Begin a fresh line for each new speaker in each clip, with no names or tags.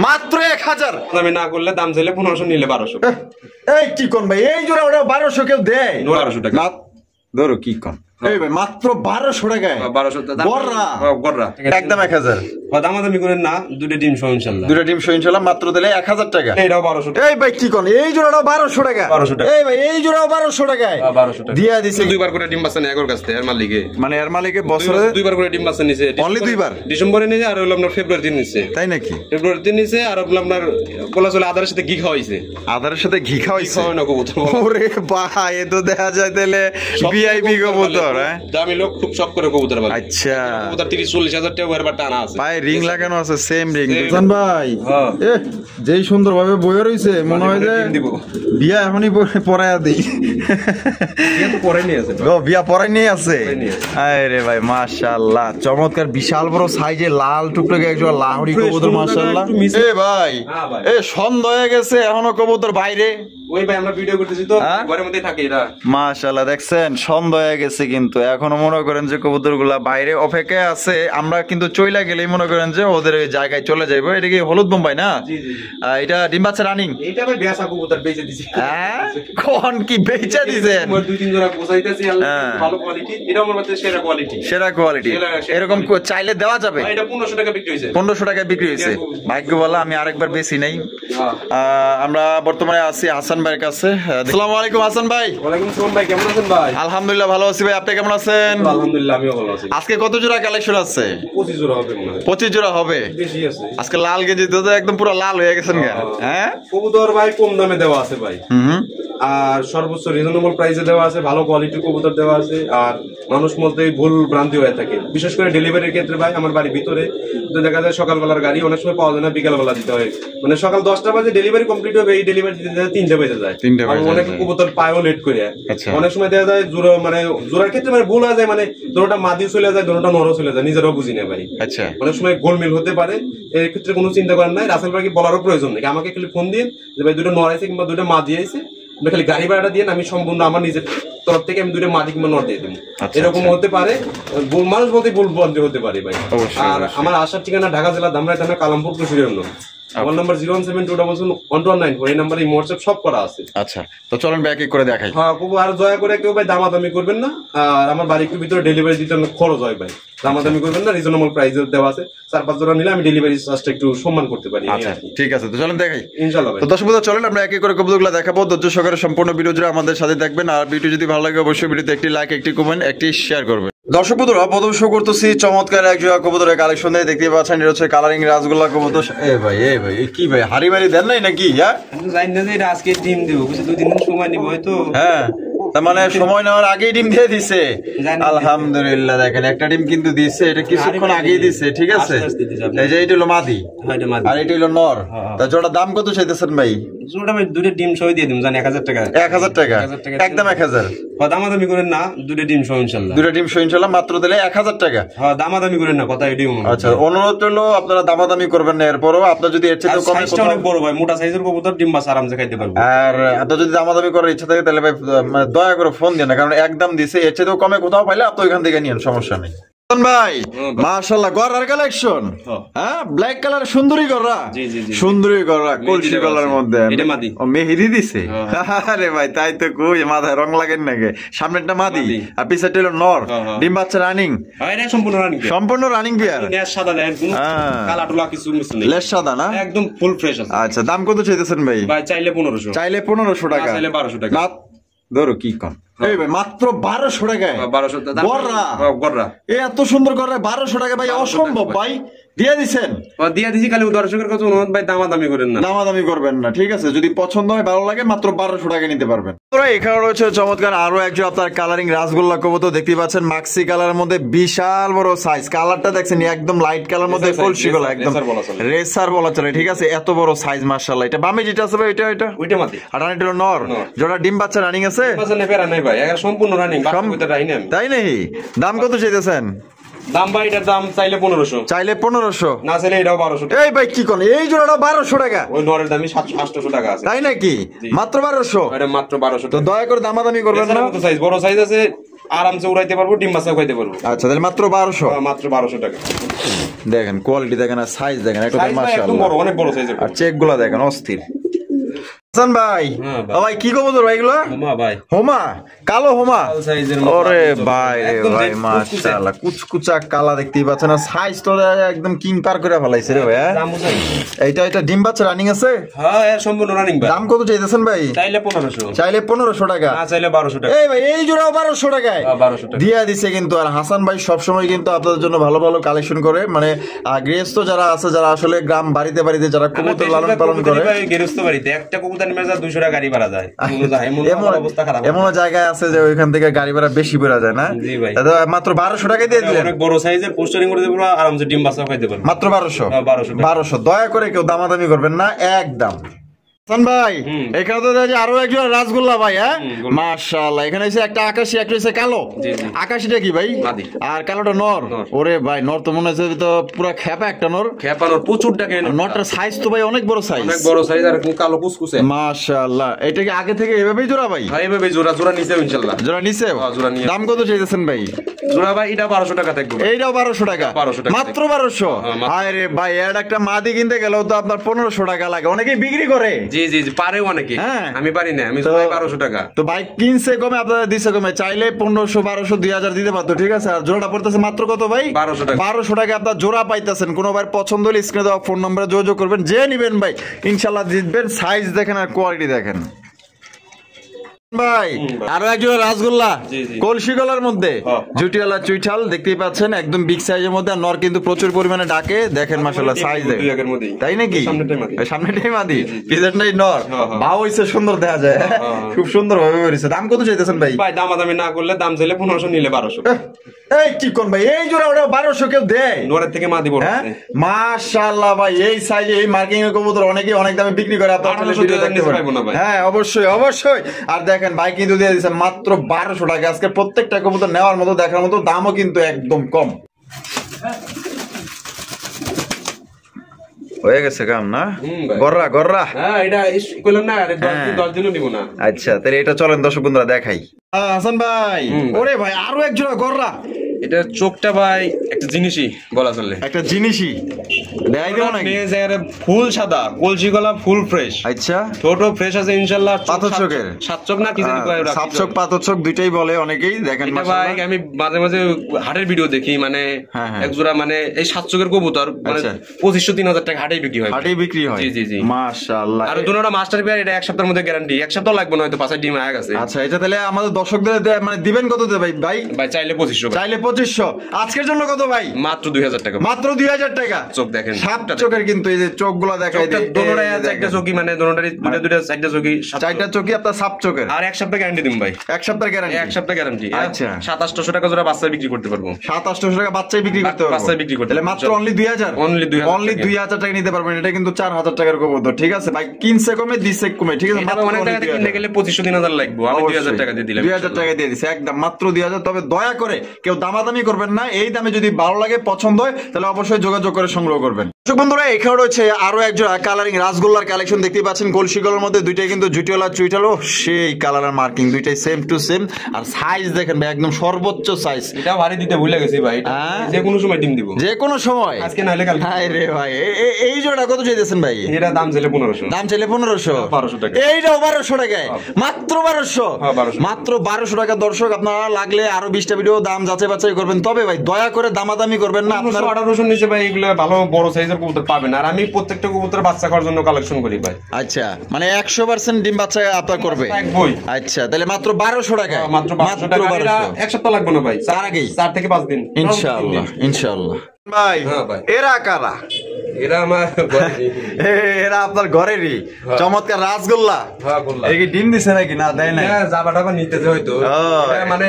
মাত্র 1000
আমি না করলে দাম চাইলে 1500 নিলে 1200।
এই কি কোন ভাই, এই জোড়া ওটা 1200 কেউ দেয়?
1200 টাকা
ধরো কি কোন এই ভাই, মাত্র 1200 টাকায়
1200 টাকা
গররা
গররা
একদম 1000।
দামাদামি করেন না, দুটো ডিম সহ ইনশাআল্লাহ।
দুটো ডিম সহ ইনশাআল্লাহ মাত্র দিলে 1000 টাকা।
এটাও 1200 টাকা।
এই ভাই কি কোন, এই জোড়াটাও 1200 টাকা।
1200 টাকা।
এই ভাই এই জোড়াও 1200 টাকায়
1200 টাকা
দিয়া দিছে।
দুইবার করে ডিম বাচ্চা নেয় এর কাছ থেকে, এর মালিকে
মানে এর মালিকে বছরে
দুইবার করে ডিম বাচ্চা নিছে।
অনলি দুইবার?
ডিসেম্বরে নিছে আর হলো আপনার ফেব্রুয়ারিতে নিছে।
তাই নাকি?
ফেব্রুয়ারিতে নিছে আর হলো আপনার বলা চলে আদারের সাথে ঘি খাওয়াইছে।
আদারের সাথে ঘি খাওয়াইছে?
খাওয়াই না কবুতর।
ওরে ভাই, এ তো দেখা যায় তাহলে ভিআইপি কবুতর। হ্যাঁ
দামি লোক খুব শখ করে কবুতর বলে।
আচ্ছা
কবুতর 30-40 হাজার টাকা এর টানা আছে।
ভাই রিং লাগানো আছে, সেম রিং। দুজন ভাই এ যেই সুন্দর ভাবে বইয়া রইছে, মনে হয় যে বিয়া এখনই পড়ায়া দেই।
বিয়া তো পরে নিয়ে আছে।
গো বিয়া পড়াই নিয়ে আছে। আরে ভাই মাশাআল্লাহ, চমৎকার বিশাল বড় সাইজে লাল টুকটুকে একজন লাহড়ি কবুতর মাশাআল্লাহ। এ ভাই এ সন্ধ্যা হয়ে গেছে এখনো কবুতর বাইরে।
ওই ভাই আমরা ভিডিও করতেছি তো ঘরের মধ্যেই থাকে এরা।
মাশাআল্লাহ দেখছেন সন্ধ্যা হয়ে গেছে, কিন্তু এখনো মনে করেন যে কবুতরগুলা বাইরে অপেক্ষায় আছে। আমরা কিন্তু চইলা গেলেই মনে করেন যে ওদের জায়গায় চলে যাইবো। এটা কি হলুদ বোম্বাই না?
জি জি।
এটা ডিম বাচ্চা রানিং?
এটা ভাই বেচা কবুতর বেচে দিছি।
হ্যাঁ কোন কি বেচা দিবেন?
মোর 2-3 জোড়া পোষাইতেছি, ভালো কোয়ালিটি। এটা আমার মতে সেরা কোয়ালিটি।
সেরা কোয়ালিটি এরকম চাইলে দেওয়া যাবে?
এটা 1500 টাকা বিক্রি হইছে।
1500 টাকায় বিক্রি হইছে। ভাগ্য বলা আমি আরেকবার বেশি নেই। আমরা বর্তমানে আছি হাসান ভাইয়ের কাছে। আসসালামু আলাইকুম হাসান ভাই।
ওয়ালাইকুম আসসালাম ভাই, কেমন আছেন ভাই?
আলহামদুলিল্লাহ ভালো আছি ভাই, আপনি কেমন আছেন?
আলহামদুলিল্লাহ আমিও ভালো আছি।
আজকে কত জোড়া কালেকশন আছে?
25 জোড়া হবে মনে হয়।
25 জোড়া হবে?
বেশি আছে।
আজকে লাল গেঞ্জি তো একদম পুরো লাল হয়ে গেছেন কেন? হ্যাঁ
কবুতর ভাই কম দামে দেওয়া আছে ভাই। আর সর্বোচ্চ রিজনেবল প্রাইসে দেওয়া আছে, ভালো কোয়ালিটির কবুতর দেওয়া আছে। আর মানুষ মধ্যে ভুল ভ্রান্তি হয়ে থাকে, বিশেষ করে ডেলিভারির ক্ষেত্রে ভাই। আমার বাড়ির ভিতরে তো দেখা যায় সকালবেলার গাড়ি অনেক সময় পাওয়া যায় না, বিকালবেলা দিতে হয়। মানে সকাল 10টা বাজে ডেলিভারি কমপ্লিট হবে, এই ডেলিভারি দিতে 3টা বেজে যায়। অনেক কবুতর পায়ও লেট করে। অনেক সময় দেখা যায় জোড়ার ক্ষেত্রে মানে ভুল হয়ে যায়, মানে দোনোটা মাদি চলে যায়, দোনোটা নরও চলে যায়, নিজেরাও বুঝি না ভাই।
আচ্ছা
অনেক সময় গোলমিল হতে পারে, এর ক্ষেত্রে কোনো চিন্তা করার নাই। রাসেল ভাইকে বলারও প্রয়োজন নেই, আমাকে খালি ফোন দিন যে ভাই দুটো নর আছে কিংবা দুটো মাদি আছে, খালি গাড়ি ভাড়াটা দিয়ে আমি সম্পূর্ণ আমার নিজের তরফ থেকে আমি দুটো মাদি কিংবা নর দিয়ে দেবো। এরকম হতে পারে, মানুষ বলতে ভুল বন্ধ হতে পারে ভাই। আর আমার আসার ঠিকানা ঢাকা জেলা ধামরাই থানা কালামপুর কুশিয়ার। আমার নাম্বার 072112194, এই নাম্বারে হোয়াটসঅ্যাপ সব করা আছে।
আচ্ছা তো চলেন ব্যাক করে দেখাই।
হ্যাঁ খুব, আর দয়া করে কেউ ভাই দামাদামি করবেন না। আর আমার বাড়ির ভিতরে ডেলিভারি দিতে খরচ হয় ভাই, দামাদামি করবেন না। রিজনেবল প্রাইসে দেওয়া আছে। 4-5 জোড়া নিলে আমি ডেলিভারি চার্জটা একটু সম্মান করতে পারি।
আচ্ছা ঠিক আছে, তো চলেন দেখাই
ইনশাআল্লাহ ভাই।
তো দর্শক বন্ধুরা চলেন আমরা এক এক করে কবুতরগুলো দেখাবো। ধৈর্য সহকারে সম্পূর্ণ ভিডিও জুড়ে আমাদের সাথে দেখবেন। আর ভিডিও যদি ভালো লাগে অবশ্যই ভিডিওতে একটি লাইক, একটি কমেন্ট, একটি শেয়ার করবেন। দর্শক বন্ধুরা প্রথম শো করতেছি চমৎকার এক জোড়া কবুতরের কালেকশন দিয়ে। দেখতে পাচ্ছেন এটা হচ্ছে কালারিং রাসগোল্লা কবুতর। এ ভাই কি ভাই হাড়ি মারি দেন নাই নাকি? হ্যাঁ
জানি না যে এটা আজকে ডিম দেবো, 2-3 দিন সময় নিব হয়তো।
হ্যাঁ তার মানে সময় নেওয়ার আগেই ডিম দিয়ে দিছে। আলহামদুলিল্লাহ দেখেন একটা ডিম কিন্তু দিছে, এটা কিছুক্ষণ আগেই দিছে। ঠিক আছে, এই যে এটা হলো মাদি আর এটা হলো নর। তা জোড়া দাম কত চাইতেছেন ভাই?
জোড়া আমি দুটো ডিম সহ দিয়ে দিম, জানি 1000 টাকা।
1000 টাকা একদম 1000।
দামাদামি করেন না, দুটো ডিম সহ ইনশাআল্লাহ।
দুটো ডিম সহ ইনশাআল্লাহ মাত্র দিলে 1000 টাকা।
হ্যাঁ দামাদামি করেন না, কথা এটাই অনুরোধ।
আচ্ছা অনুরোধ হলো আপনারা দামাদামি করবেন না। এরপরও আপনার যদি এর চেয়ে কমে
সাইজটা অনেক বড় ভাই, মোটা সাইজের কবুতর ডিম বাস আরামসে খাইতে পারবে।
আর আপনার যদি দামাদামি করার ইচ্ছা থাকে তাহলে ভাই দয়া করে ফোন দেন না, কারণ একদম দিছে। এর চেয়ে কমে কোথাও পাইলে আপনি ওইখান থেকে নিয়েন, সমস্যা নেই। ভাই মাশাআল্লাহ গরার কালেকশন। হ্যাঁ ব্ল্যাক কালার সুন্দরী গরা।
জি জি জি
সুন্দরী গরা কলসি কালারের মধ্যে।
এটা মাদি।
ও মেহেদি দিছে? আরে ভাই তাই তো কই, মাথায় রং লাগেন নাকি? সামনেরটা মাদি আর পিছেরটা হলো নর। ডিম বাচ্চা রানিং?
হ্যাঁ এটা সম্পূর্ণ রানিং।
সম্পূর্ণ রানিং বিয়ার।
লেজ সাদা, দেন কোনো কালা টুলা কিছু মিস নেই।
লেজ সাদা না?
একদম ফুল ফ্রেশ আছে।
আচ্ছা দাম কত চাইতেছেন ভাই?
ভাই চাইলে 1500।
চাইলে 1500 টাকা,
চাইলে 1200 টাকা।
ধরো কি কম এই ভাই মাত্র 1200 টাকায়
1200 টাকা
গররা।
গররা
এত সুন্দর গররা 1200 টাকা ভাই অসম্ভব ভাই। দিয়ে দিছেন?
দিয়ে দিছি, খালি দর্শকের কাছে অনুরোধ ভাই দামাদামি করেন না।
দামাদামি করবেন না, ঠিক আছে? যদি পছন্দ হয় ভালো লাগে মাত্র 1200 টাকা নিতে পারবেন। এখানে রয়েছে চমৎকার আরো একজন আপনার কালারিং রাসগোল্লা কবুতর। দেখতে পাচ্ছেন মাক্সি কালার মধ্যে বিশাল বড় সাইজ। কালারটা দেখছেন একদম লাইট কালার মধ্যে কলসি গলা, একদম রেসার বলা চলে। ঠিক আছে এত বড় সাইজ মাশাআল্লাহ। এটা বামে যেটা আছে ভাই এটা
ওইটা মাদি
আর এটা হলো নর। জোড়া ডিম বাচ্চা রানিং আছে?
বাচ্চা নেই ফেরা নাই ভাই, এর সম্পূর্ণ রানিং।
তাই নাকি? দাম কত চাইতেছেন?
দাম ভাই এটার দাম চাইলে 1500।
চাইলে 1500,
না চাইলে এটাও 1200।
এই ভাই কি কোন এই জোড়াটা 1200 টাকা?
ওই নরের দামই 700-800 টাকা আছে।
তাই নাকি? মাত্র 1200?
এটা মাত্র 1200।
তো দয়া করে দামাদামি করবেন না।
সাইজ বড় সাইজ আছে, আরামসে উড়াইতে পারবো, ডিম বাচ্চা খাইতে পারবো।
আচ্ছা তাহলে মাত্র 1200,
মাত্র 1200 টাকা।
দেখেন কোয়ালিটি দেখেন আর সাইজ দেখেন, একদম
একদম
মাশাআল্লাহ
বড়, অনেক বড় সাইজের।
আর চেক গুলা দেখেন অস্থির। হাসান ভাই, ভাই কি কবুতর ভাই এগুলো?
হোমা ভাই,
হোমা, কালো হোমা।
সাইজের
ওরে ভাই রে ভাই, মাশাআল্লাহ কুচকুচা কালা দেখতেই পাচ্ছেন, আর সাইজ তো একদম কিং পার করে ফেলাইছে রে ভাই। এটা ডিম বাচ্চা রানিং আছে?
হ্যাঁ সম্পূর্ণ রানিং ভাই।
দাম কত চাইতেছেন ভাই?
চাইলে 1500,
চাইলে 1500 টাকা,
না চাইলে 1200 টাকা।
এই ভাই এই জোড়াও 1200 টাকায়
1200 টাকা
দিয়া দিছে কিন্তু। আর হাসান ভাই সবসময় কিন্তু আপনাদের জন্য ভালো ভালো কালেকশন করে, মানে গৃহস্থ যারা আছে, যারা আসলে গ্রাম বাড়িতে বাড়িতে যারা কবুতর লালন পালন করে,
গৃহস্থ বাড়িতে একটা কবুতর নিয়ে যা 200 টাকা গাড়ি ভাড়া যায়,
এমন জায়গায় আছে যে ওইখান থেকে গাড়ি ভাড়া বেশি বেড়া যায় না।
জি ভাই,
মাত্র 1200 টাকায় দিয়ে দিলেন।
অনেক বড় সাইজের পোস্টারিং করে দেব, আরামসে ডিম বাচ্চা খাইতে পারবেন।
মাত্র 1200,
1200।
দয়া করে কেউ দামাদামি করবেন না একদম। হাসান ভাই এখানে তো দেখছি আরো একজন রাসগোল্লা ভাই। হ্যাঁ মাশাআল্লাহ, এখানে এসে একটা আকাশি, একটা এসে কালো। আকাশিটা কি ভাই? আর কালোটা নর। ওরে ভাই নর তো মনে হচ্ছে তো পুরো খেপা একটা নর,
খেপা নর প্রচুর টাকা।
নরটার সাইজ তো ভাই অনেক বড় সাইজ,
অনেক বড় সাইজ, আর কালো কুসকুসে
মাশাআল্লাহ। এটা কি আগে থেকে এভাবেই জোড়া ভাই?
হ্যাঁ এভাবে জোড়া নিছে ইনশাআল্লাহ।
জোড়া নিছে?
জোড়া নিয়ে।
দাম কত চাইতেছেন ভাই?
জোড়া ভাই এটা 1200 টাকা থাকবে।
এইটাও 1200 টাকা?
1200 টাকা,
মাত্র 1200? আরে ভাই এর একটা মাদি কিনতে গেলেও তো আপনার 1500 টাকা লাগে, অনেকেই বিক্রি করে।
জি জি জি, পারে অনেকে, আমি পারি না, আমি জোড়াই 1200 টাকা।
তো ভাই কিনছে কমে, আপনাদের দিছে কমে, চাইলে 1500 1200 2000 দিতে পারতো, ঠিক আছে। আর জোড়াটা পড়তেছে মাত্র কত ভাই?
1200 টাকা।
1200 টাকা আপনার জোড়া পাইতেছেন। কোনো ভাই পছন্দ হলে স্ক্রিনে দেওয়া ফোন নম্বরে যোগাযোগ করবেন, যে নিবেন ভাই ইনশাআল্লাহ জিতবেন। সাইজ দেখেন আর কোয়ালিটি দেখেন ভাই। আরো একজন রাসগোল্লা কলসি গলার মধ্যে, জুটিওয়ালা চুইঠাল দেখতেই পাচ্ছেন, একদম বিগ সাইজের মধ্যে। আর নর কিন্তু প্রচুর পরিমাণে ডাকে, দেখেন মাশাআল্লাহ সাইজ দেখেন, তাই নাকি? সামনেটাই মাদি, পিছনটাই নর। ভাও হইছে সুন্দর দেখা যায়, খুব সুন্দর ভাবে বেরিয়েছে। দাম কত চাইতেছেন ভাই?
ভাই দামাদামি না করলে, দাম চাইলে 1500, নিলে 1200।
এই কি কোন ভাই, এই জোড়া ওটা 1200 কেউ দেয়?
নরের থেকে মাদি বড়।
মাশাআল্লাহ ভাই, এই সাইজে এই মার্কিং এর কবুতর অনেকেই অনেক দামে বিক্রি করে, আপনারা ভিডিও দেখতে পারবেন। হ্যাঁ অবশ্যই অবশ্যই। আর দেখেন ভাই কিন্তু দিয়ে দিয়েছে মাত্র 1200 টাকা। আজকে প্রত্যেকটা কবুতর নেওয়ার মতো, দেখার মতো, দামও কিন্তু একদম কম হয়ে গেছে কাম না। গররা গররা,
হ্যাঁ এটা কইলাম না, 10 দিনও দিব না।
আচ্ছা তাহলে এটা চলেন দর্শক বন্ধুরা দেখাই। হাসান ভাই, ওরে ভাই আরো এক জোড়া গররা।
এটা চোখটা ভাই একটা জিনিসই বলা চলে,
একটা জিনিসই দেখাই দেব নাকি?
ফুল সাদা, কলসি গলা, ফুল ফ্রেশ।
আচ্ছা
ছোট ফ্রেশ আছে ইনশাআল্লাহ।
পাথর চোখের,
সাত চোখ না কি জানি কয়,
সাত চোখ পাথর চোখ দুইটাই বলে অনেকেই। দেখেন
ভাই আমি মাঝে মাঝে হাটের ভিডিও দেখি, মানে এক জোড়া মানে এই সাত চোখের কবুতর মানে 2500-3000 টাকা হাটেই বিক্রি হয়।
হাটেই বিক্রি হয়? জি জি জি মাশাআল্লাহ।
আর দুটোটা মাস্টার পেয়ার, এটা এক সপ্তাহের মধ্যে গ্যারান্টি। এক সপ্তাহ লাগবে না, হয়তো 5 ডিম আয়া গেছে।
আচ্ছা এটা তাহলে আমাদের দর্শকদের মানে দিবেন কত ভাই? ভাই
চাইলে 2500,
চাইলে 2500। আজকের জন্য কত ভাই?
মাত্র 2000 টাকা।
মাত্র 2000 টাকা।
চোখ দেখেন,
সাত চোখের কিন্তু এই যে চোখগুলো দেখাই দেয়,
দুটোটাই একটা চোখই, মানে দুটোটারই দুটো চারটা চোখই,
চারটা চোখই আপনার সাত চোখের।
আর এক সপ্তাহ গ্যারান্টি দিন ভাই।
এক সপ্তাহ গ্যারান্টি?
এক সপ্তাহ গ্যারান্টি।
আচ্ছা
700-800 টাকা জোড়া বাচ্চা বিক্রি করতে পারবো।
700-800 টাকা বাচ্চাই বিক্রি করতে পারবো?
বাচ্চা বিক্রি করতে
তাহলে মাত্র অনলি 2000?
অনলি
2000 টাকা নিতে পারবেন। এটা কিন্তু 4000 টাকার কবুতর, ঠিক আছে ভাই। কিনছে কমে দিছে কমে, ঠিক আছে।
মাত্র অনেক টাকা কিনতে গেলে 2500-3000 লাগবে, আমি 2000 টাকা দিয়ে দিলাম।
2000 টাকা দিয়ে দিছে একদম, মাত্র 2000। তবে দয়া করে কেউ দামাদামি করবেন না, এই দামে যদি ভালো লাগে পছন্দ হয় তাহলে অবশ্যই যোগাযোগ করে সংগ্রহ করবেন। বন্ধুরা এখানে রয়েছে আরো একজন কালারিং রাসগোল্লার কালেকশন দেখতে পাচ্ছেন। কলসি গলার মধ্যে দুইটাই কিন্তু জুটিওয়ালা চুইটালো, সেই কালার মার্কিং দুইটাই সেম টু সেম। আর সাইজ দেখেন ভাই একদম সর্বোচ্চ সাইজ।
এটা ভারী দিতে ভুলে গেছি ভাই, যে কোনো সময় ডিম দিব, যে
কোনো সময়,
আজকে না হলে কালকে।
হায় রে ভাই, এই জোড়া কত চাইতেছেন ভাই?
এটা দাম চাইলে 1500।
দাম চাইলে 1500?
1200 টাকা।
এইটাও 1200 টাকায়? মাত্র 1200? মাত্র 1200 টাকা। দর্শক আপনারা লাগলে আরো 20টা ভিডিও দাম যাচাই বাছাই করবেন। তবে ভাই দয়া করে দামাদামি করবেন না। আপনারা
1800 নিচে ভাই এগুলো ভালো বড় সাইজের কবুতর পাবেন। আর আমি প্রত্যেকটা কবুতর বাচ্চা করার জন্য কালেকশন করি ভাই।
আচ্ছা মানে 100% ডিম বাচ্চা আপনার করবে? আচ্ছা তাহলে মাত্র 1200 টাকা?
মাত্র 1200 টাকা। এটা এক সপ্তাহ লাগবে না ভাই,
তার আগেই
4 থেকে 5 দিন
ইনশাআল্লাহ। ইনশাআল্লাহ ভাই। এরা কারা?
এরা আমার
এরা আপনার ঘরেরই চমৎকার রাসগোল্লা। এই কি ডিম দিছে নাকি? না দেয় না,
জাবাটা নিতেছে হয়তো, মানে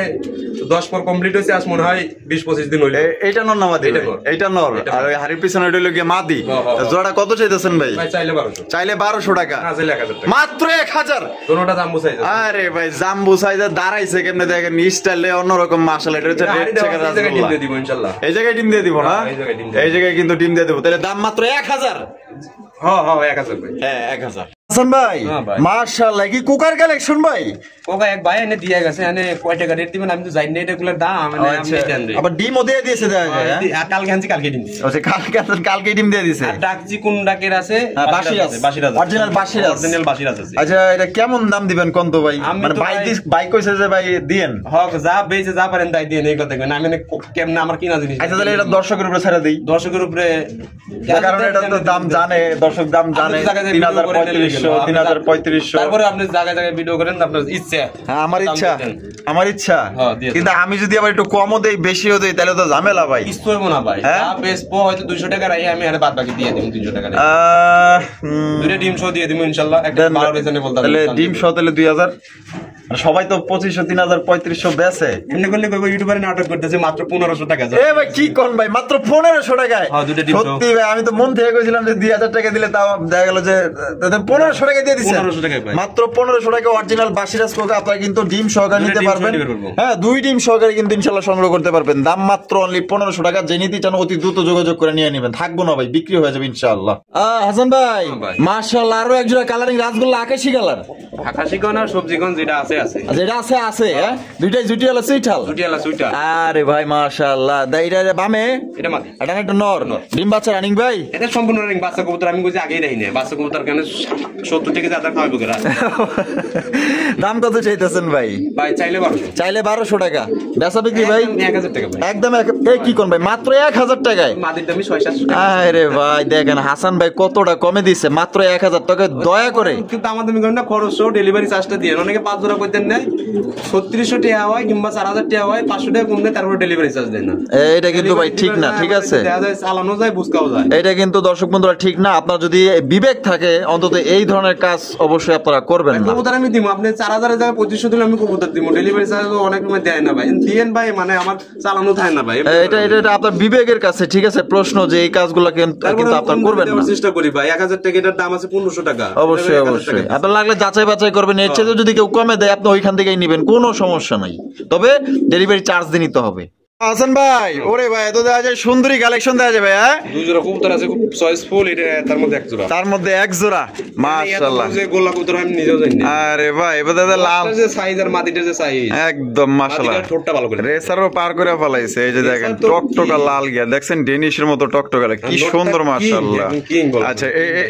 10 পর কমপ্লিট হইছে, আজ মনে হয় 20-25 দিন হইলো।
এইটা নর না মাদি? এইটা নর। আর ওই হাড়ির পিছনে ওইটা হলো গিয়ে মাদি। জোড়াটা কত চাইতেছেন ভাই?
চাইলে 1200।
চাইলে 1200 টাকা?
না চাইলে 1000 টাকা।
মাত্র 1000?
দুটোটা জাম্বু সাইজ।
আরে ভাই জাম্বু সাইজে দাঁড়াইছে কেমনে দেখেন, স্টাইলে অন্যরকম। মাশাআল্লাহ এটা হচ্ছে রেড চেকার রাসগোল্লা।
ডিম দিয়ে দিব ইনশাআল্লাহ।
এই জায়গায় ডিম দিয়ে দিব না? এই জায়গায় কিন্তু ডিম দিয়ে দেব। তাহলে দাম মাত্র 1000?
হ্যাঁ 1000 ভাই।
হ্যাঁ 1000। হাসান ভাই
হ্যাঁ ভাই।
মাশাআল্লাহ কি কুকার কালেকশন ভাই।
ও ভাই এক ভাই এনে দিয়ে গেছে, এনে কয় টাকা রেট দিবেন আমি তো জানি না এটাগুলোর দাম, মানে আপনি জানেন রে।
আবার ডিমও দিয়ে দিয়েছে দেখা যায় হ্যাঁ?
কালকে আনছি কালকে দিন।
আচ্ছা কালকে ডিম দিয়ে দিয়েছে।
আর ডাকছি কোন ডাকের আছে?
বাসিরাজ অরিজিনাল বাসিরাজ।
অরিজিনাল বাসিরাজ আছে।
আচ্ছা এটা কেমন দাম দিবেন কোন তো ভাই?
আমি
মানে
তো
ভাই
ভাই-
ভাই কইছে যে ভাই দিয়েন।
হক যা বেচে যা পারেন তাই দিয়ে এই কথা দেখবেন, আমি কেমনে আমার কিনা জিনিস।
আচ্ছা তাহলে এটা দর্শকের উপরে ছেড়ে দেই,
দর্শকের উপরে
কারণ এটা তো দাম জানে, দর্শক দাম জানে। 3300 3300।
তারপরে আপনি জায়গায় জায়গায় ভিডিও করেন, আপনার ইচ্ছা।
হ্যাঁ আমার ইচ্ছা
হ্যাঁ, দিয়ে দেন।
কিন্তু আমি যদি আবার একটু কমও দেই বেশিও দেই তাহলে তো ঝামেলা ভাই।
কিছু হইব না ভাই,
হ্যাঁ?
যা বেচবো হয়তো 200 টাকা রাখি, আমি আরে বাদ বাকি দিয়ে দেব 300 টাকা রাখি। দুইটা ডিম সহ দিয়ে দিব ইনশাআল্লাহ। একটা 12 রেজনে বলতাম
তাহলে ডিম সহ তাহলে 2000। সবাই তো 2500 3000 3500 বেচে।
এমনি করলে কইবো ইউটিউবারে নাটক করতেছে মাত্র 1500 টাকা।
এ ভাই কি কোন ভাই মাত্র 1500 টাকায়?
হ্যাঁ, দুটো ডিম সহ।
সত্যি ভাই আমি তো মন থেকে কইছিলাম যে 2000 টাকা দিলে তাও দেখা গেল যে 1500 টাকা দিয়ে দিছে।
1500 টাকায় ভাই।
মাত্র 1500 টাকা অরিজিনাল বাসিরাজ কোকা আপনারা কিন্তু ডিম সহকারে
দুইটা
নিতে
ডিম
পারবেন।
সহকারে পারবো।
হ্যাঁ 2 ডিম সহকারে কিন্তু ইনশাআল্লাহ সংগ্রহ করতে পারবেন। দাম মাত্র অনলি 1500 টাকা। যে নিতে চান অতি দ্রুত যোগাযোগ করে নিয়ে নেবেন, থাকবো না ভাই, বিক্রি হয়ে যাবে ইনশাআল্লাহ। হাসান ভাই
ভাই।
মাশাআল্লাহ আরো এক জোড়া কালারিং রাসগোল্লা আকাশী কালার।
আকাশি কোন আর সবজি কোন যেটা আছে আছে।
যেটা আছে হ্যাঁ দুইটাই জুটি হলো সুইঠাল।
জুটিয়ালা সুইটা।
আরে ভাই মাশাআল্লাহ দাইরা বামে
এটা মাদি।
এটা একটা নর ডিম বাচ্চা রানিং ভাই।
এটা সম্পূর্ণ রিং বাচ্চা কবুতর, আমি কইছি আগেই রাই না বাচ্চা কবুতর কেন 70 থেকে যাতা খাওয়াবো কেরা।
দাম কত চাইতেছেন ভাই?
ভাই চাইলে 1200।
চাইলে 1200 টাকা, বেচা বিক্রি ভাই
1000 টাকা ভাই।
একদম এই কি কোন ভাই মাত্র 1000 টাকায়?
মাদির দামই 600-700 টাকা।
আরে ভাই দেখেন হাসান ভাই কতটা কমে দিছে মাত্র 1000 টাকা। দয়া করে
কিন্তু আমাদের করেন না খরচ ডেলিভারি চার্জটা দিয়ে অনেকে 5 জোড়া কইতেন না 3600 টাকা হয় কিংবা 4000 টাকা হয়, 500 টাকা কম দেয়, তারপর ডেলিভারি চার্জ দেয় না।
এটা কিন্তু ভাই ঠিক না, ঠিক আছে?
দেখা যায় চালানো যায় বুঝকাও যায়।
এটা কিন্তু দর্শক বন্ধুরা ঠিক না। আপনার যদি বিবেক থাকে অন্তত এই ধরনের কাজ অবশ্যই আপনারা করবেন না।
কবুতর আমি দিব, আপনি 4000 এর জায়গায় 2500 দিলে আমি কবুতর দিব, ডেলিভারি চার্জ অনেক সময় দেয় না ভাই। দিয়েন ভাই, মানে আমার চালানো থাকে না ভাই।
এটা আপনার বিবেকের কাছে ঠিক আছে প্রশ্ন, যে এই কাজগুলো কিন্তু আপনারা করবেন না।
চেষ্টা করি ভাই, 1000 টাকা এটার দাম আছে 1500 টাকা।
অবশ্যই অবশ্যই আপনার লাগলে যাচাই বাছাই করবেন। এর চেয়ে যদি কেউ কমে দেয় আপনি ওইখান থেকেই নেবেন, কোনো সমস্যা নাই, তবে ডেলিভারি চার্জ দিয়ে নিতে হবে। হাসান ভাই ওরে ভাই তো দেখা যায় সুন্দরী কালেকশন দেখা যাবে। হ্যাঁ
দুই জোড়া কবুতর আছে খুব চয়েসফুল, এটা তার মধ্যে এক জোড়া।
তার মধ্যে এক জোড়া মাশাআল্লাহ।
যে গোল্লা কবুতর আমি নিজেও জানি না।
আরে ভাই এবার দাদা লাল
যে সাইজ আর মাদিটার যে সাইজ
একদম মাশাআল্লাহ।
মাদিটার ঠোঁটটা ভালো করে।
রেসারও পার করে ফলাইছে। এই যে দেখেন
রেসার তো
টকটকা লাল গিয়া দেখছেন ডেনিশের মতো টকটকা কি
নোটটা
সুন্দর
king,
মাশাআল্লাহ।
একদম king বলা
আচ্ছা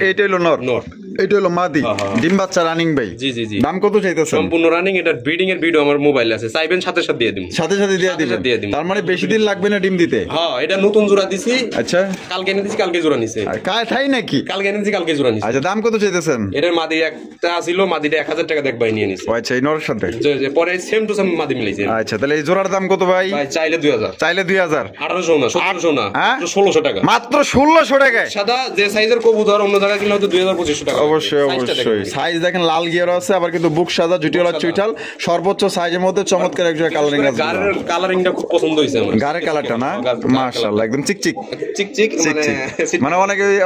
এইটা হলো নর,
নর।
এটা হলো মাদি, ডিম বাচ্চা রানিং ভাই।
জি জি জি।
দাম কত চাইতেছেন?
সম্পূর্ণ রানিং, এটা ব্রিডিং এর ভিডিও আমার মোবাইলে আছে, চাইবেন সাথে সাথে দিয়ে দিন।
সাথে সাথে দিয়ে
সাথে সাথে দিয়ে
দিবেন,
দিবেন।
তার মানে বেশি দিন লাগবে না ডিম দিতে?
হ্যাঁ এটা নতুন জোড়া দিছি।
আচ্ছা
কালকে এনে দিছি, কালকে জোড়া নিছে।
আর কায় থাই নাকি?
কালকে এনে দিছি, কালকে জোড়া নিছে।
আচ্ছা দাম কত চাইতেছেন?
এটার মাদি একটা ছিল, মাদিটা 1000 টাকা দেখবাই নিয়ে নিছে।
ও আচ্ছা এই নরের সাথে
যে পরে সেম টু সেম মাদি মিলাইছে।
আচ্ছা তাহলে এই জোড়ার দাম কত ভাই?
ভাই চাইলে 2000।
চাইলে 2000।
1800 না 1700 না
হ্যাঁ?
1600 টাকা।
মাত্র 1600 টাকায়।
সাদা যে সাইজের কবুতর অন্য জায়গায় কিনলে হয়তো 2500 টাকা।
অবশ্যই অবশ্যই সাইজ দেখেন লাল গিয়ার আছে, আবার কিন্তু বুক সাদা জুটিওয়ালা চুইঠাল সর্বোচ্চ সাইজের মধ্যে চমৎকার একজন কালারিং আছে।
গাড়ের কালারিংটা খুব পছন্দ হইছে আমার।
গাড়ের কালারটা না মাশাআল্লাহ একদম চিকচিক
চিকচিক
মানে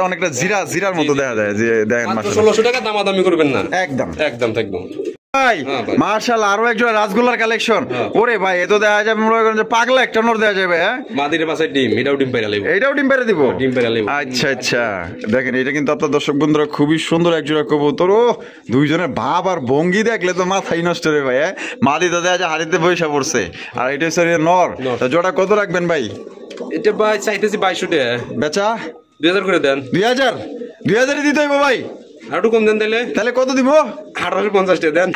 অনেকটা জিরার মতো দেখা যায়। যে দেখেন
মাত্র
মাশাআল্লাহ
1600 টাকা দামাদামি করবেন না,
একদম
একদম থাকবো
ভাই।
হ্যাঁ ভাই।
মাশাআল্লাহ আরো একজন রাসগোল্লার কালেকশন।
হ্যাঁ।
ওরে ভাই এ তো দেখা যায় মনে করেন যে পাগলা একটা নর দেয়া যাবে। হ্যাঁ
মাদির পাশে ডিম, এটাও ডিম পেরা লাগবে।
এইটাও ডিম পেরে দিব?
ডিম পেরা লাগবে।
আচ্ছা আচ্ছা দেখেন এটা কিন্তু আপনার দর্শক বন্ধুরা খুবই সুন্দর একজোড়া কবুতর। ও দুইজনের ভাব আর ভঙ্গি দেখলে তো মাথাই নষ্ট রে ভাই। মাদি তো দেখা যায় হাড়িতে বৈশা পড়ছে, আর এটা হচ্ছে নর। তো জোড়া কত রাখবেন ভাই?
এটা ভাই চাইতেছি 2200 টাকা,
বেচা
2000 করে দেন।
2000 দিতে হইব ভাই।
আর একটু কম দেন তাহলে।
তাহলে কত দিব?
1850 টাকা দেন।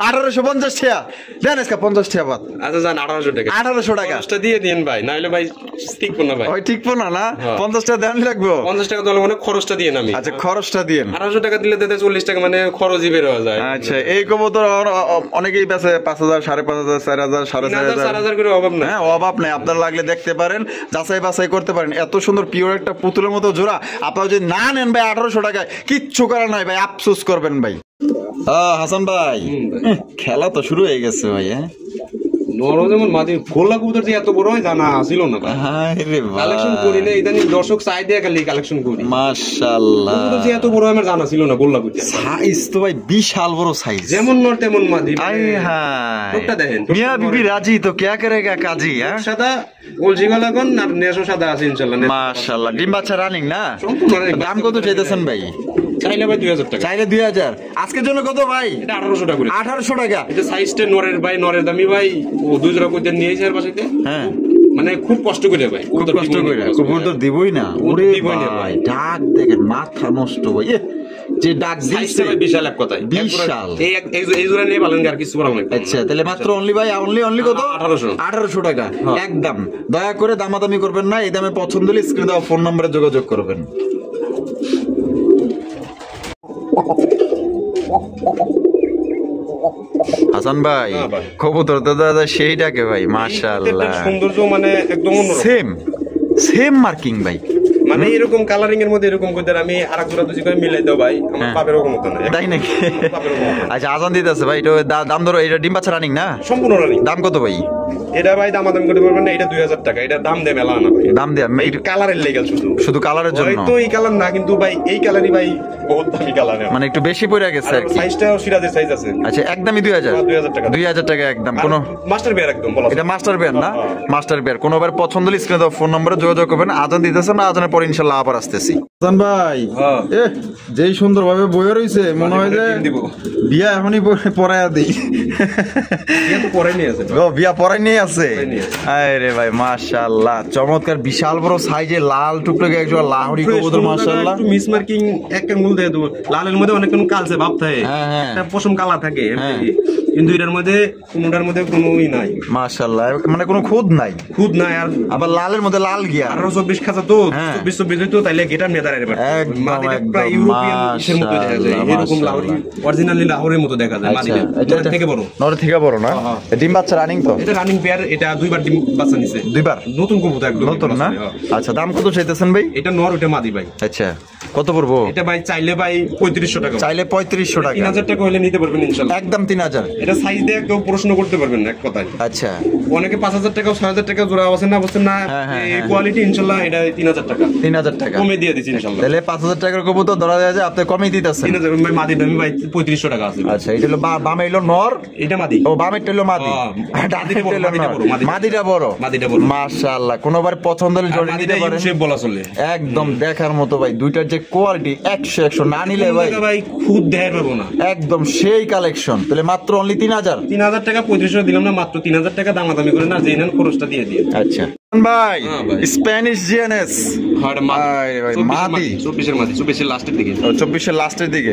1850 টাকা দেন, আজকে 50 টাকা বাদ।
আচ্ছা জান 1800 টাকা।
1800 টাকা
50টা দিয়ে দিন ভাই, নাইলে ভাই ঠিক না ভাই।
ওই ঠিক না না
হ্যাঁ।
50 টাকা দেন লাগবে।
50 টাকা তাহলে মানে খরচটা দিয়ে আমি।
আচ্ছা খরচটা দিন।
1800 টাকা দিলে দিতে 40 টাকা মানে খরচই বের হয়ে যায়।
আচ্ছা এই কবুতর অনেকেই বেচে 5000 5500 4000 4500
4000 করে অভাব না।
হ্যাঁ অভাব নাই, আপনার লাগলে দেখতে পারেন, যাচাই বাছাই করতে পারেন। এত সুন্দর পিওর একটা পুতুলের মতো জোড়া আপনারা যদি না নেন ভাই 1800 টাকায় কিচ্ছু করার নাই ভাই, আফসোস করবেন ভাই। হাসান ভাই খেলা তো শুরু হয়ে গেছে ভাই। হ্যাঁ
নর যেমন মাদি গোল্লা কবুতর যে এত বড় হয় জানা ছিল না ভাই।
আরে ভাই
কালেকশন করি না, ইদানিং দর্শক চাই দিয়ে খালি কালেকশন করি।
মাশাআল্লাহ
কবুতর যে এত বড় হয় আমার জানা ছিল না গোল্লা কবুতর।
সাইজ তো ভাই বিশাল বড় সাইজ।
যেমন নর তেমন মাদি।
আয় হায়
টোকটা দেখেন।
মিয়া বিবি রাজি তো क्या करेगा কাজী। হ্যাঁ
সাদা গোলজি গলা কোন আর নেশো সাদা আছে ইনশাআল্লাহ।
মাশাআল্লাহ ডিম বাচ্চা রানিং না?
সম্পূর্ণ running।
দাম কত চাইতেছেন ভাই?
চাইলে ভাই 2000 টাকা।
চাইলে 2000। আজকের জন্য কত ভাই?
এটা 1800 টাকা করে।
1800 টাকা।
এটা সাইজটা নরের ভাই, নরের দামি ভাই, ও 2 জোড়া কইতে নিয়েছে আর বাসাতে।
হ্যাঁ,
মানে খুব কষ্ট করে ভাই,
খুব কষ্ট করে কবুতর দিবই না। ওরে
দিবই না
ভাই, ডাক দেখেন মাথা নষ্ট ভাই, যে ডাক দিচ্ছে
ভাই বিশাল এক কথায়,
বিশাল।
এই জোড়া নিয়ে ভালো আর কিছু বলা নাই।
আচ্ছা, তাহলে মাত্র অনলি ভাই, অনলি কত? 1800 টাকা একদম। দয়া করে দামাদামি করবেন না, এই দামে পছন্দ হলে স্ক্রিনে দেওয়া ফোন নম্বরে যোগাযোগ করবেন। হাসান ভাই, কবুতর তো দাদা সেই ডাকে ভাই, মাশাআল্লাহ,
সৌন্দর্য মানে একদম অন্যরকম।
সেম মার্কিং ভাই,
মানে এরকম কালারিং এর মধ্যে এরকম কইতে আমি আরেক জোড়া দুজি করে মিলাই দাও ভাই, আমার বাপের রকম মত না।
তাই নাকি? আচ্ছা, আজান দিতেছে ভাই, এটা দাম ধরো। এটা ডিম বাচ্চা রানিং না?
সম্পূর্ণ রানিং।
দাম কত ভাই?
এটা ভাই দামাদামি করতে পারবেন না, এটা 2000 টাকা। এটা দাম দে মেলা না ভাই,
দাম দেয়া
কালারের লেগেল, শুধু
কালারের জন্য।
হয়তো এই কালার না, কিন্তু ভাই এই কালারই ভাই বহুত দামি কালার,
মানে একটু বেশি পড়ে গেছে আর কি।
সাইজটাও সিরাজের সাইজ আছে।
আচ্ছা, একদমই 2000
টাকা।
2000 টাকা একদম। কোন
মাস্টার বেয়ার একদম বলা,
এটা মাস্টার বেয়ার না? মাস্টার বেয়ার। কোনোবার পছন্দ হলে স্ক্রিনে দেওয়া ফোন নম্বরে যোগাযোগ করবেন। আজান দিতেছেন না, আজানের পর ইনশাআল্লাহ আবার আসতেছি। হাসান ভাই, যেই সুন্দর ভাবে বইয়ে রইছে, মনে হয় যে বিয়া এখনই পড়ায়া দিই।
বিয়া তো পরে নিয়ে আছে,
বিয়া পড়াই নিয়ে আছে। আরে ভাই মাশাআল্লাহ, চমৎকার বিশাল বড় সাইজে লাল টুকটুকে একজন লাহোরি কবুতর, মাশাআল্লাহ।
একটু মিস মার্কিং এক আঙ্গুল দিয়ে দেবো, লালের মধ্যে অনেক কোন কালচে ভাব থাকে, একটা পশম কালা থাকে, কিন্তু এটার মধ্যে কোনটার মধ্যে কোনোই নাই,
মাশাআল্লাহ, মানে কোনো খুদ নাই।
আর
আবার লালের মধ্যে লাল গিয়া
18-24 খাঁচা তো, 24-24 হইতো, তাইলে গেটার নিয়ে দাঁড়ায় মাদিটা প্রায় ইউরোপিয়ান ইসের মতো দেখা যায়, এরকম লাহোরি, অরিজিনালি লাহোরের মতো দেখা যায়। মাদিটা নরের থেকে বড়,
নরের থেকে বড় না? ডিম বাচ্চা রানিং তো? এটা
রানিং পেয়ার, এটা 2বার ডিম বাচ্চা নিছে।
2বার?
নতুন কবুতর একদম
নতুন না? আচ্ছা, দাম কত চাইতেছেন ভাই?
এটা নর, ওটা মাদি ভাই।
আচ্ছা, কত পড়বো
এটা ভাই? চাইলে ভাই 3500 টাকা।
চাইলে 3500 টাকা।
3000 টাকা হলে নিতে পারবেন ইনশাআল্লাহ, একদম
3000।
এটা সাইজ দিয়ে কেউ প্রশ্ন করতে পারবেন না এক কথায়।
আচ্ছা,
অনেকে 5000 টাকা 6000 টাকা জোড়া বসেন না, বসেন না, এই কোয়ালিটি ইনশাআল্লাহ এটা 3000 টাকা।
3000 টাকা
কমে দিয়ে দিছি ইনশাআল্লাহ।
তাহলে 5000 টাকার কবুতর ধরা যায় যে আপনি কমই দিতেছেন।
3000 ভাই, মাদি দামি ভাই 3500 টাকা আছে।
আচ্ছা, এটা হলো বামে হলো নর,
এটা মাদি।
ও, বামেরটা হলো মাদি, মাদিটা বড়। মাশাআল্লাহ, কোনোবার পছন্দ হলে জোড়া নিতে পারেন,
বলা চলে
একদম দেখার মতো ভাই। দুইটার যে কোয়ালিটি 100 না নিলে ভাই
খুদ দেখার পাবো না,
একদম সেই কালেকশন। তাহলে মাত্র অনলি 3000
টাকা। 3500 দিলাম না, মাত্র 3000 টাকা দামাদামি করে না, যে নেন খরচটা দিয়ে দিয়ে।
আচ্ছা ভাই, স্প্যানিশ জিএনএস মাদি
24 এর মাদি, 24 এর লাস্টের দিকে,
24 এর লাস্টের দিকে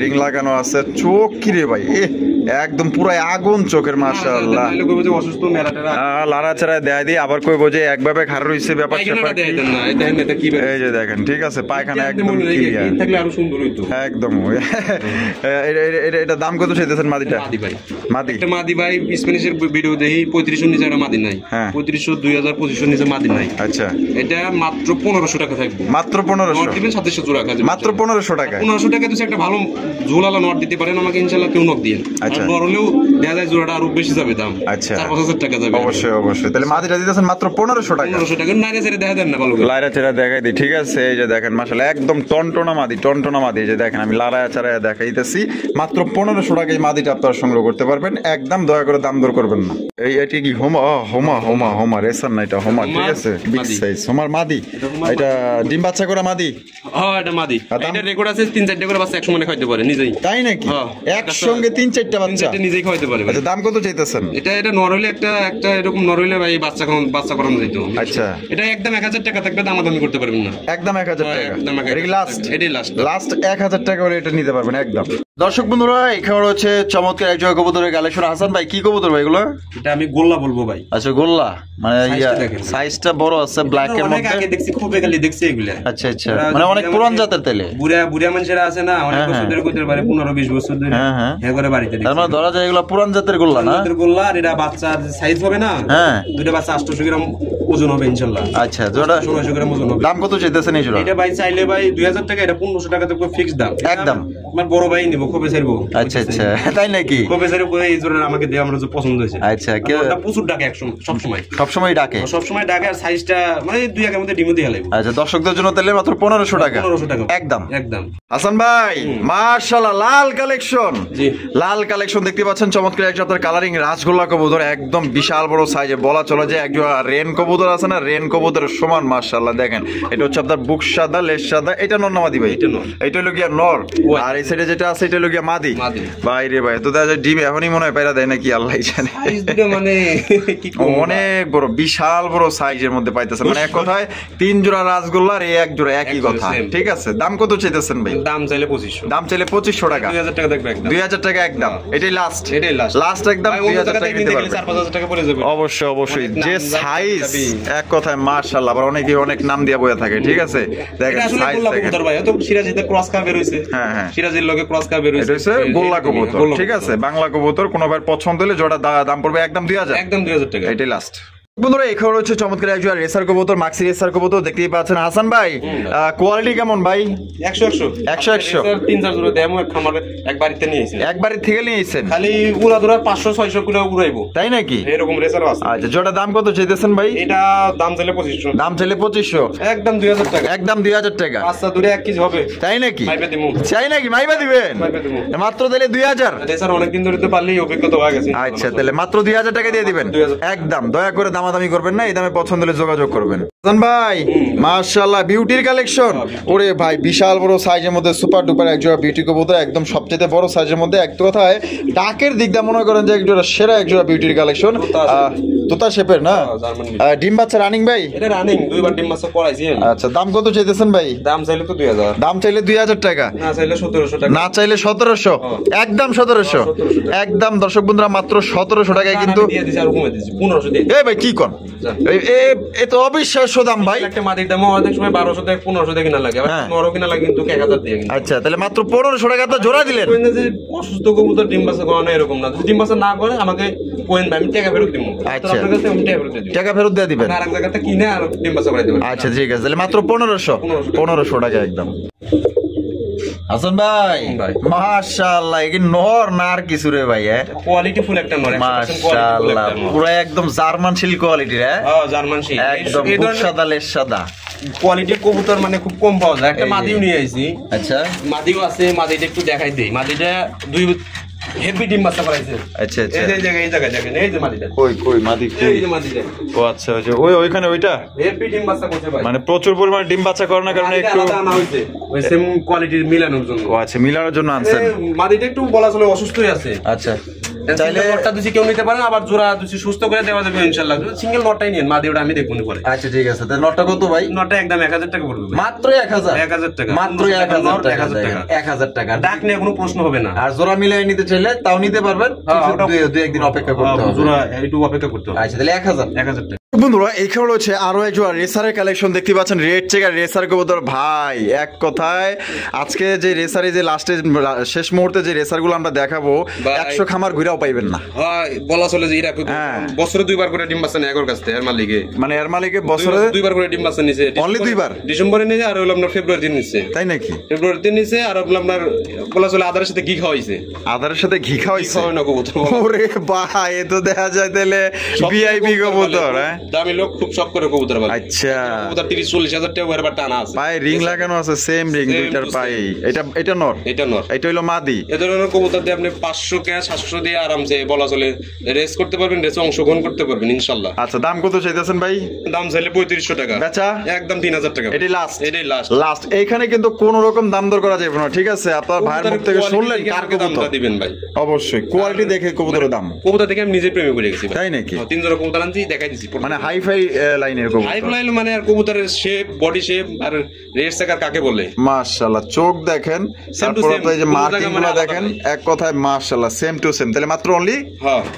রিং লাগানো আছে। চোখ কি রে ভাই, একদম পুরো আগুন চোখের, মাশাআল্লাহ।
অসুস্থ মেরাটেরা
লাড়াচাড়া দেয় দিয়ে আবার কইব যে একভাবে খার রইছে, ব্যাপার স্যাপার এই যে দেখেন, ঠিক আছে, পায়খানা একদম ক্লিয়ার
থাকলে আরো সুন্দর হইতো
একদম। এটা দাম কত চাইতেছেন মাদিটা?
মাদি ভাই,
মাদি,
একটা মাদি ভাই স্প্যানিশের ভিডিও দেখি 3500 নিচে একটা মাদি নাই, 3500 2000 2500 নিচে মাদি নাই।
আচ্ছা,
এটা মাত্র 1500 টাকা থাকবে,
মাত্র 1500
দিবেন 2700 জোড়া কাজ,
মাত্র 1500 টাকা।
1500 টাকা দিলে একটা ভালো ঝোলালা নট দিতে পারেন আমাকে ইনশাআল্লাহ, কেউ নক দিয়ে।
আচ্ছা,
নর হলেও দেখা যায় জোড়াটা আরো বেশি যাবে দাম।
আচ্ছা,
4-5000 টাকা যাবে
অবশ্যই অবশ্যই। তাহলে মাদিটা দিতেছেন মাত্র 1500 টাকা।
1500 টাকা নাইরে ছেড়ে দেখা দেন না, ভালো করে
লাইরা চেরা দেখাই দিই, ঠিক আছে। এই যে দেখেন, মাশাআল্লাহ, একদম টনটনা মাদি, টনটনা মাদি। এই যে দেখেন, আমি লাড়ায়া চাড়ায়া দেখাইতেছি, মাত্র 1500 টাকায় মাদিটা আপনারা সংগ্রহ করতে পারবেন। একদম দয়া করে দাম দর করবেন না। এটি কি হোমা রেসার না, এটা হোমা, ঠিক আছে, বিগ সাইজ হোমার মাদি। এটা ডিম বাচ্চা করা মাদি।
এটা মাদি, এটা রেকর্ড আছে 3-4টা করে বাচ্চা একসঙ্গে খাইতে পারে নিজেই।
তাই নাকি? একসঙ্গে 3-4টা বাচ্চা
নিজেই খাইতে পারে।
আচ্ছা, দাম কত চাইতেছেন?
এটা নর হইলে একটা নর হইলে ভাই বাচ্চা করানো যেত।
আচ্ছা,
এটা একদম 1000 টাকা থাকবে, দামাদামি করতে পারবেন না,
একদম 1000 টাকা।
এটাই
লাস্ট 1000 টাকা হলে এটা নিতে পারবেন একদম। দর্শক বন্ধুরা, এখানে রয়েছে চমৎকার এক জোড়া কবুতরের কালেকশন। হাসান ভাই, কি কবুতর ভাই এগুলো?
এটা আমি গোল্লা বলবো ভাই।
আচ্ছা, গোল্লা, মানে সাইজটা বড় আছে, ব্ল্যাক এর মধ্যে।
আগে দেখছি, খুব খালি দেখছি এগুলা।
আচ্ছা আচ্ছা, মানে অনেক পুরান জাতের তেলে।
বুড়া মানুষেরা আছে না, অনেক বছর ধরে করতে পারে, 15-20 বছর ধরে হ্যাঁ করে বাড়িতে।
তার মানে ধরা যায় এগুলো পুরান জাতের গোল্লা না?
গোল্লা। আর এটা বাচ্চার সাইজ হবে না, দুইটা বাচ্চা 800 গ্রাম ওজন হবে ইনশাআল্লাহ।
আচ্ছা, জোড়া
1600 গ্রাম ওজন হবে।
দাম কত চাইতেছেন এই জোড়া?
এটা ভাই চাইলে ভাই 2000 টাকা, এটা 1500 টাকা তো ফিক্সড দাম একদম। আমার বড় ভাই নিব খোপে ছাড়বো।
আচ্ছা আচ্ছা, তাই নাকি?
খোপে ছাড়বো এই জোরে আমাকে দিয়ে আমার যে পছন্দ হয়েছে।
আচ্ছা, কেউ
ওটা প্রচুর ডাকে
সবসময় ডাকে?
সবসময় ডাকে, আর সাইজটা মানে 2 একের মধ্যে ডিমো দিয়ে লাগবে।
আচ্ছা, দর্শকদের জন্য তাহলে মাত্র 1500 টাকা।
1500 টাকা
একদম
একদম।
হাসান ভাই মাশাআল্লাহ, লাল কালেকশন।
জি,
লাল কালেকশন দেখতে পাচ্ছেন, চমৎকার একটা আপনার কালারিং রাজগোল্লা কবুতর, একদম বিশাল বড় সাইজে, বলা চলে যে একজোড়া রেন কবুতর আছে না, রেন কবুতরের সমান। মাশাআল্লাহ দেখেন, এটা হচ্ছে আপনার বুক সাদা, লেজ সাদা। এটা নর না মাদি ভাই?
এটা নর।
এটা হলো গিয়া নর, আর এই সাইডে যেটা আছে এটা হলো গিয়া মাদি। ভাই রে ভাই, তো দেখা যায় ডিম এখনই মনে হয় পায়রা দেয় নাকি, আল্লাহ জানে।
সাইজ দুটো মানে কি
অনেক বড়, বিশাল বড় সাইজের মধ্যে পাইতেছেন, মানে এক কথায় 3 জোড়া রাজগোল্লার এই এক জোড়া একই কথা। ঠিক আছে, দাম কত চাইতেছেন ভাই?
দাম চাইলে 2500।
দাম চাইলে 2500 টাকা।
2000 টাকা দেখবে একদম।
2000 টাকা একদম, এটাই লাস্ট।
এটাই লাস্ট।
লাস্ট একদম 2000 টাকা দিতে পারবেন।
4-5000 টাকা পড়ে যাবে।
অবশ্যই অবশ্যই, যে সাইজ এক কথায় মাশাআল্লাহ, আবার অনেকে অনেক নাম দিয়া বইয়া থাকে। ঠিক আছে, দেখেন সাইজ দেখেন।
কবুতর ভাই তো সিরাজিতে ক্রস কার বের হইছে।
হ্যাঁ হ্যাঁ,
সিরাজের লগে ক্রস কার বের হইছে।
এটা হচ্ছে গোল্লা কবুতর। ঠিক আছে, বাংলা কবুতর। কোনো ভাই পছন্দ হলে জোড়া দাম পড়বে একদম 2000।
একদম 2000 টাকা,
এটাই লাস্ট। বন্ধুরা, এখানে হচ্ছে চমৎকার একজন রেসার কবুতর, মাক্সি রেসার কবুতর দেখতেই পাচ্ছেন। হাসান ভাই, কোয়ালিটি কেমন ভাই? 100
3-4 জোড়া দেমো এক খামারে এক বাড়িতে নিয়ে এসেছি।
এক বাড়ি থেকে নিয়ে এসেছেন? খালি
উড়া ধরা 500-600 কিলো উড়াইবো।
তাই নাকি?
এরকম রেসারও আছে।
আচ্ছা, জোড়া দাম কত চাইতেছেন ভাই?
এটা দাম চাইলে 2500।
দাম চাইলে 2500,
একদম 2000 টাকা।
একদম 2000 টাকা।
আচ্ছা, দূরে 1 কেজি হবে।
তাই নাকি?
মাইপে দিমু।
চাই নাকি? মাইবা দিবেন?
মাইপে দিমু।
মাত্র তাহলে 2000।
রেসার অনেকদিন ধরে তো পারলেই অভিজ্ঞতা হয়ে গেছে।
আচ্ছা, তাহলে মাত্র 2000 টাকা দিয়ে দিবেন।
2000।
একদম, দয়া করে দামাদামি করবেন না, এই দামে পছন্দ হলে যোগাযোগ করবেন। হাসান ভাই মাশাআল্লাহ, বিউটির কালেকশন। ওরে ভাই, বিশাল বড় সাইজের মধ্যে সুপার ডুপার একজোড়া বিউটি কবুতর, একদম সবচেয়ে বড় সাইজের মধ্যে। এক কথায় ডাকের দিক দিয়ে মনে করেন যে একজোড়া সেরা একজোড়া বিউটির কালেকশন। তোতা শেপের না? ডিম বাচ্চা রানিং ভাই?
এটা রানিং, 2বার ডিম বাচ্চা করাইছি।
আচ্ছা, দাম কত চাইতেছেন ভাই?
দাম চাইলে তো 2000।
দাম চাইলে 2000 টাকা,
না চাইলে 1700 টাকা।
না চাইলে 1700, একদম 1700। একদম দর্শক বন্ধুরা, মাত্র 1700 টাকায় কিন্তু
দিয়ে দিছি, আর কমে দিছি 1500 দিয়ে।
এ ভাই কি কোন, এ তো অবিশ্বাস্য দাম ভাই।
একটা মাটির দাম অনেক সময় 1200 টাকা 1500 টাকা কিনা লাগে, আবার 900 কিনা লাগে কিন্তু 1000 দিয়ে।
আচ্ছা, তাহলে মাত্র 1500 টাকা তো জোড়া দিলেন।
যে অসুস্থ কবুতর ডিম বাচ্চা করে না এরকম না, ডিম বাচ্চা না করে আমাকে কোয়েন আমি টাকা ফেরত দিব।
আচ্ছা,
আপনার কাছে আমি টাকা ফেরত দিব,
টাকা ফেরত দিয়ে দিবেন।
আর এক জায়গাতে কিনে আর ডিম বাচ্চা করে দিবেন।
আচ্ছা ঠিক আছে, তাহলে মাত্র 1500 টাকা একদম। হাসান ভাই মাশাআল্লাহ, এই নর না আর কিছু রে ভাই?
কোয়ালিটি ফুল একটা নর,
মাশাআল্লাহ, পুরো একদম জার্মান শিল কোয়ালিটির। হ্যাঁ,
জার্মান শিল,
একদম বুক সাদা, লেজ সাদা।
কোয়ালিটির কবুতর মানে খুব কম পাওয়া যায়। একটা মাদিও নিয়ে আইছি।
আচ্ছা,
মাদিও আছে, মাদিটা একটু দেখাই দেই। মাদিটা 2 হেভি ডিম বাচ্চা করাইছে।
আচ্ছা আচ্ছা,
এই জায়গায় দেখেন, এই যে মাদিটা।
কই মাদি?
এই যে মাদিটা।
ও আচ্ছা, ওইখানে ওইটা
হেভি ডিম বাচ্চা করতে ভাই,
মানে প্রচুর পরিমাণে ডিম বাচ্চা করে না, কারণে একটু
আনা হইছে ওই সেম কোয়ালিটির মিলানোর জন্য।
ও আচ্ছা, মিলানোর জন্য আনছেন।
মাদিটা একটু বলা চলে অসুস্থই আছে।
আচ্ছা,
চাইলে নটটা দুছি কেউ নিতে পারেন, আবার জোড়া দুছি সুস্থ করে দেওয়া যাবে ইনশাআল্লাহ। সিঙ্গেল নটটাই নিন, মাদি ওটা আমি দেখব নি পরে।
আচ্ছা ঠিক আছে, তাহলে নটটা কত ভাই?
নটটা একদম 1000 টাকা পড়বে।
মাত্র 1000
টাকা,
মাত্র 1000 টাকা। 1000 টাকা,
ডাক নিয়ে কোনো প্রশ্ন হবে না।
আর জোড়া মিলাই নিতে চাইলে তাও নিতে পারবেন, দুই একদিন অপেক্ষা করতে হবে।
জোড়া একটু অপেক্ষা করতে হবে।
আচ্ছা, তাহলে 1000
টাকা।
বন্ধুরা, এইখানে হচ্ছে আরো একজন রেসারের কালেকশন দেখতে পাচ্ছেন, রেড চেকার রেসার কবুতর। ভাই এক কথায় আজকে যে রেসারে যে লাস্টে শেষ মুহূর্তে যে রেসার গুলো আমরা দেখাবো, 100 খামার ঘুরাও পাইবেন না।
বলা চলে যে এরা বছরে 2বার করে ডিম বাচ্চা নেয় এর কাছ থেকে, এর মালিকে।
মানে এর মালিকে বছরে
2বার করে ডিম বাচ্চা নিছে।
অনলি 2বার?
ডিসেম্বরে নিছে, আর হলো আপনার ফেব্রুয়ারিতে নিছে। তাই
নাকি?
ফেব্রুয়ারিতে নিছে, আর আপনার বলা চলে আদারের সাথে ঘি খাওয়াইছে।
আদারের সাথে ঘি খাওয়াইছে?
না কবুতর।
ওরে ভাই, এ তো দেখা যায় তাহলে ভিআইপি কবুতর। হ্যাঁ,
দামি লোক খুব শখ করে কবুতর বলে।
আচ্ছা,
কবুতর 30-40 হাজার টাকা এর টানা আছে।
ভাই রিং লাগানো আছে, সেম রিং দুইটার পাই। এটা নর, এটা হলো মাদি।
এই ধরনের কবুতর দিয়ে আপনি 500 কে 700 দিয়ে আরামসে বলা চলে রেস করতে পারবেন, রেসে অংশগ্রহণ করতে পারবেন ইনশাআল্লাহ।
আচ্ছা, দাম কত চাইতেছেন ভাই?
দাম চাইলে 3500 টাকা, বেচা একদম 3000 টাকা। এটাই লাস্ট। এইখানে কিন্তু কোনো রকম দাম দর করা যাবে না। ঠিক আছে, আপনার ভাইয়ের মুখ থেকে শুনলেন কার কবুতর দিবেন ভাই। অবশ্যই কোয়ালিটি দেখে কবুতরের দাম। কবুতর দেখে আমি নিজে প্রেমে পড়ে গেছি।
তাই নাকি?
3 জোড়া কবুতর আনছি, দেখাই দিছি।
মানে হাইফাই লাইনের কবুতর।
হাই লাইন মানে আর কবুতরের শেপ, বডি শেপ আর রেড চেকার কাকে বলে।
মাশাআল্লাহ, চোখ দেখেন, তারপর এই যে মার্কিংগুলো দেখেন, এক কথায় মাশাআল্লাহ সেম টু সেম। তাহলে মাত্র অনলি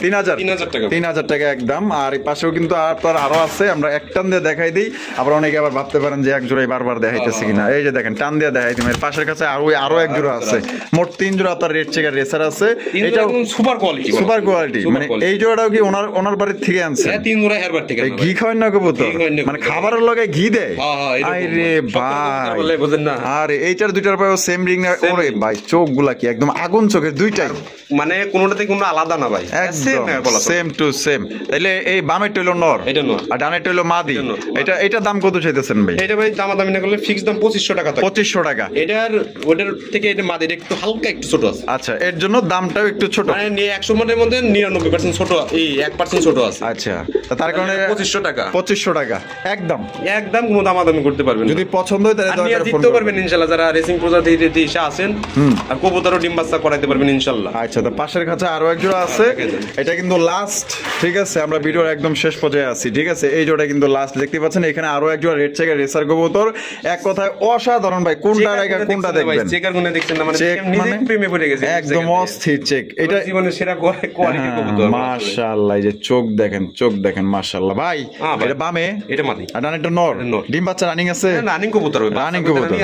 3000 টাকা। 3000 টাকা একদম। আর এই পাশেও কিন্তু আপনার আরো আছে, আমরা এক টান দিয়ে দেখাই দিই। আবার অনেকে আবার ভাবতে পারেন যে এক জোড়াই বারবার দেখাইতেছি কিনা। এই যে দেখেন, টান দিয়ে দেখাই দিই। এর পাশের কাছে আরো এক জোড়া আছে, মোট 3 জোড়া আপনার রেড চেকার রেসার আছে। এটাও
সুপার কোয়ালিটি।
মানে এই জোড়াটাও কি ওনার বাড়ির থেকে আনছে?
3 জোড়া এর বাড়ি থেকে কেন
এই ঘি খাওয়ান না কবুতর,
ঘি খাওয়ান না
মানে
কবুতর।
খাবারের লগে ঘি দেয়?
হ্যাঁ, হ্যাঁ, এরকম।
আরে
সব কবুতর বলে,
ভাই,
বুঝেন না?
আরে এইটার দুইটার পায়ে সেম রিং না? ওরে ভাই, চোখ গুলা কি একদম আগুন চোখের দুইটাই?
মানে কোনোটাতে কোনো আলাদা না ভাই, Same
একদম
বলা চলে।
Same to same. তাইলে এই বামের টইলো নর,
এটা নর।
আর ডানের টইলো মাদি।
এটা নর।
এটা দাম কত চাইতেছেন ভাই?
এটা ভাই দামাদামি না করলে ফিক্স দাম 2500 টাকা থাকে।
2500 টাকা।
এটার ওটার থেকে এটা মাদির একটু হালকা একটু ছোট আছে।
আচ্ছা, এর জন্য দামটাও একটু ছোট।
মানে 100 মনের মধ্যে 99% ছোট, এই 1% ছোট আছে।
আচ্ছা, তা তার কারণে
2500 টাকা।
2500 টাকা একদম।
একদম কোনো দামাদামি করতে পারবেন না।
যদি পছন্দ হয় তাহলে
আর
দয়া
নিয়ে
করে ফোন
জিততেও
করবেন।
পারবেন ইনশাআল্লাহ, যারা রেসিং প্রজাতি এসে আছেন। আর কবুতরও ডিম বাচ্চা করাইতে পারবেন ইনশাআল্লাহ।
আচ্ছা, তো পাশের কাছে আরো এক জোড়া আছে, এটা কিন্তু লাস্ট। ঠিক আছে, আমরা ভিডিওর একদম শেষ পর্যায়ে আছি। ঠিক আছে, এই জোড়া কিন্তু লাস্ট। দেখতে পাচ্ছেন এখানে আরো এক জোড়া রেড চেকার রেসার কবুতর। এক কথায় অসাধারণ ভাই, কোনটা রেখা কোনটা দেখবেন?
চেকার গুনে দেখছেন না, মানে
চেক
নিজে
মানে
প্রেমে পড়ে গেছে
একদম অস্থির চেক। এটা
জীবনের সেরা কোয়ালিটি কবুতর।
মাশাআল্লাহ, এই যে চোখ দেখেন, চোখ দেখেন, মাশাআল্লাহ ভাই।
হ্যাঁ ভাই।
এটা বামে,
এটা মাদি।
আর ডানেরটা নর।
নর।
ডিম বাচ্চা রানিং আছে?
রানিং কবুতর,
রানিং কবুতর।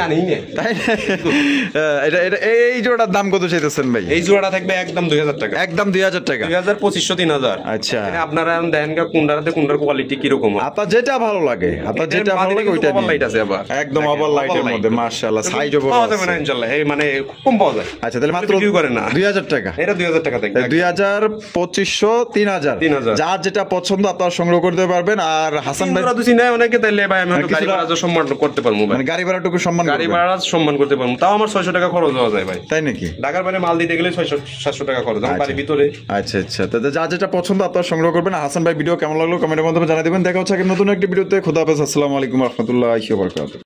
তাই না? এটা এটা এই জোড়ার দাম কত চাইতেছেন ভাই?
এই জোড়াটা থাকবে একদম 2000 টাকা।
একদম 2000 টাকা।
2000, 2500, 3000।
আচ্ছা।
এখানে আপনারা দেন কোনটাতে কোনটার কোয়ালিটি কি রকম।
আপনার যেটা ভালো লাগে, আপনার যেটা ভালো লাগে ওইটা নিন।
লাইট আছে আবার
একদম ওভার লাইটের মধ্যে, মাশাআল্লাহ, সাইজও বড়
পাওয়া যাবে না
আছে।
ইনশাআল্লাহ, এই মানে খুব কম পাওয়া যায়।
আচ্ছা, তাহলে মাত্র
বিক্রি করে না।
2000 টাকা।
এটা 2000 টাকা থাকবে।
2000, 2500, 3000।
3000
যার যেটা পছন্দ আপনারা সংগ্রহ করতে পারবেন। আর হাসান ভাই,
তিনজোড়া দুছি নেয় অনেকে, তাইলে ভাই আমি হয়তো গাড়ি
কিছুটা-
ভাড়া সম্মান করতে পারবো ভাই।
মানে গাড়ি ভাড়াটুকু সম্মান
গাড়ি
করবেন।
ভাড়া সম্মান করতে পারবো, তাও আমার 600 টাকা খরচ হওয়া যায় ভাই।
তাই নাকি?
ঢাকার বাইরে মাল দিতে গেলে 600-700 টাকা খরচ, আমার বাড়ির ভিতরে।
আচ্ছা আচ্ছা, তাতে যা যেটা পছন্দ আপনারা সংগ্রহ করবেন। হাসান ভাই ভিডিও কেমন লাগলো কমেন্টের মাধ্যমে জানিয়ে দেবেন। দেখা হচ্ছে নতুন একটি ভিডিওতে। খুদা হাফেজ, আসসালামু আলাইকুম রহমতুল্লাহি ওয়া বারাকাতুহু।